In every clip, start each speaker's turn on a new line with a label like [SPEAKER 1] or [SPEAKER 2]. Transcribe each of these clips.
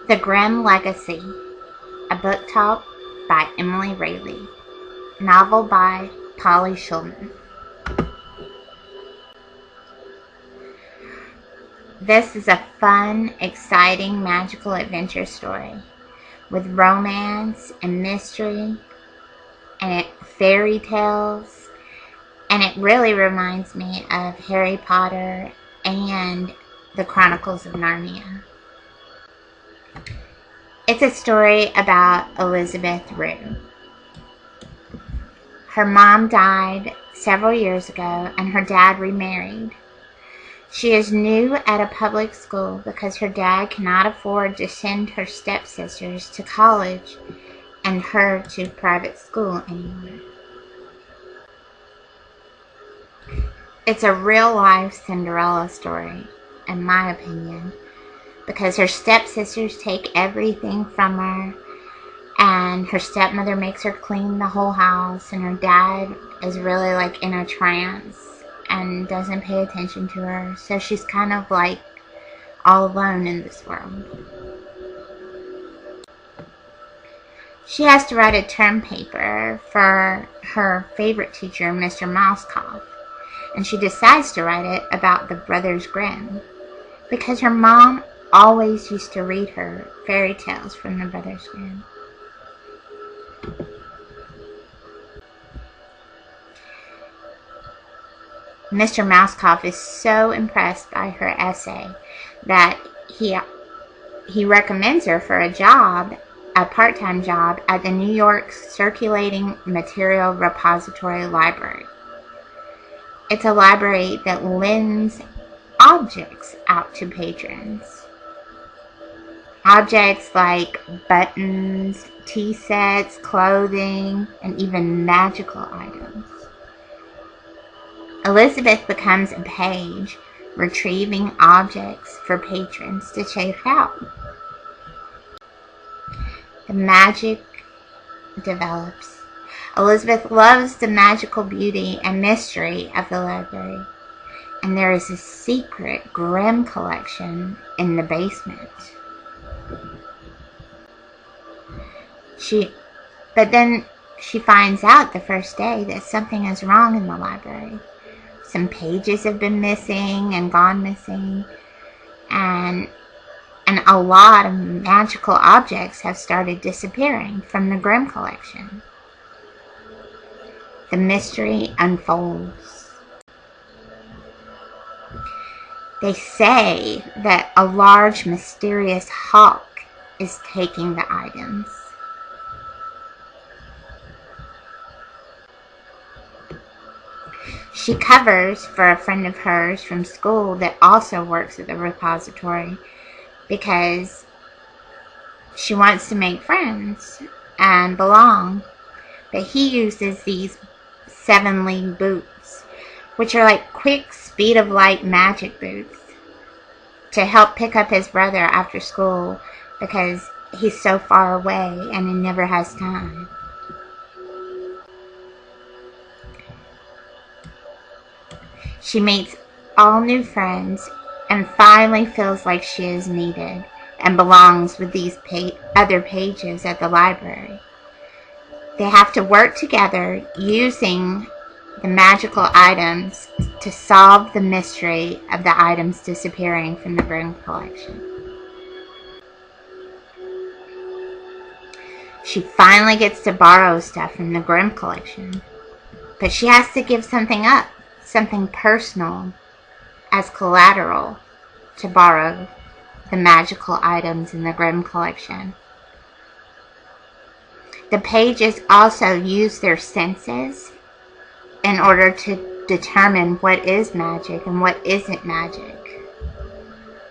[SPEAKER 1] The Grimm Legacy, a book talk by Emily Rayleigh, novel by Polly Shulman. This is a fun, exciting, magical adventure story with romance and mystery and fairy tales, and it really reminds me of Harry Potter and the Chronicles of Narnia. It's a story about Elizabeth Rue. Her mom died several years ago and her dad remarried. She is new at a public school because her dad cannot afford to send her stepsisters to college and her to private school anymore. It's a real-life Cinderella story, in my opinion, because her stepsisters take everything from her, and her stepmother makes her clean the whole house, and her dad is really like in a trance and doesn't pay attention to her, so she's kind of like all alone in this world. She has to write a term paper for her favorite teacher, Mr. Mousecough, and she decides to write it about the Brothers Grimm because her mom always used to read her fairy tales from the Brothers Grimm. Mr. Mousecough is so impressed by her essay that he recommends her for a job, a part-time job at the New York Circulating Material Repository Library. It's a library that lends objects out to patrons. Objects like buttons, tea sets, clothing, and even magical items. Elizabeth becomes a page, retrieving objects for patrons to check out. The magic develops. Elizabeth loves the magical beauty and mystery of the library, and there is a secret Grimm collection in the basement. But then she finds out the first day that something is wrong in the library. Some pages have been missing and gone missing, and a lot of magical objects have started disappearing from the Grimm collection. The mystery unfolds. They say that a large mysterious hawk is taking the items. She covers for a friend of hers from school that also works at the repository because she wants to make friends and belong. But he uses these 7-league boots, which are like quick speed of light magic boots, to help pick up his brother after school because he's so far away and he never has time. She meets all new friends and finally feels like she is needed and belongs with these other pages at the library. They have to work together using the magical items to solve the mystery of the items disappearing from the Grimm collection. She finally gets to borrow stuff from the Grimm collection, but she has to give something up, something personal, as collateral to borrow the magical items in the Grimm collection. The pages also use their senses in order to determine what is magic and what isn't magic.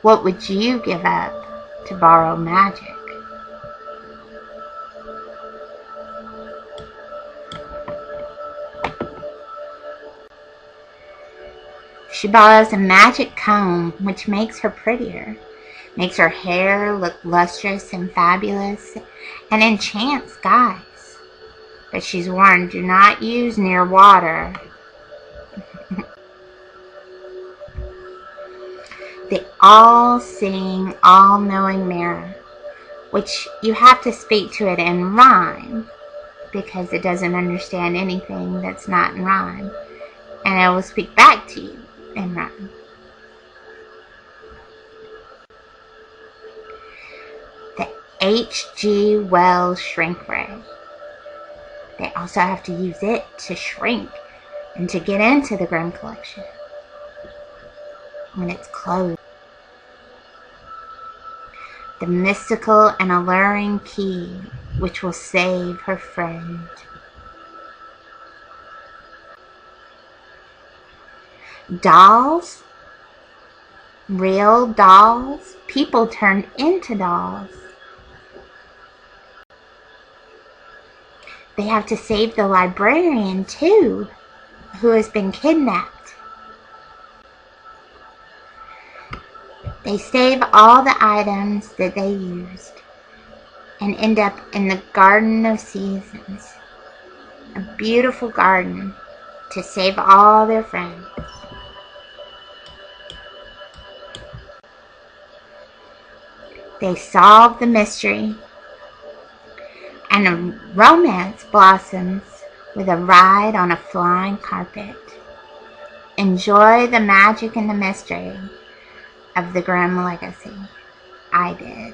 [SPEAKER 1] What would you give up to borrow magic? She borrows a magic comb, which makes her prettier, makes her hair look lustrous and fabulous, and enchants guys. But she's warned, do not use near water. The all-seeing, all-knowing mirror which you have to speak to it in rhyme, because it doesn't understand anything that's not in rhyme, and it will speak back to you in rhyme. The H.G. Wells shrink ray. They also have to use it to shrink and to get into the Grimm collection when it's closed. The mystical and alluring key which will save her friend. Dolls, real dolls, people turned into dolls. They have to save the librarian too, who has been kidnapped. They save all the items that they used and end up in the Garden of Seasons, a beautiful garden, to save all their friends. They solve the mystery, and a romance blossoms with a ride on a flying carpet. Enjoy the magic and the mystery of the Grimm legacy. I did.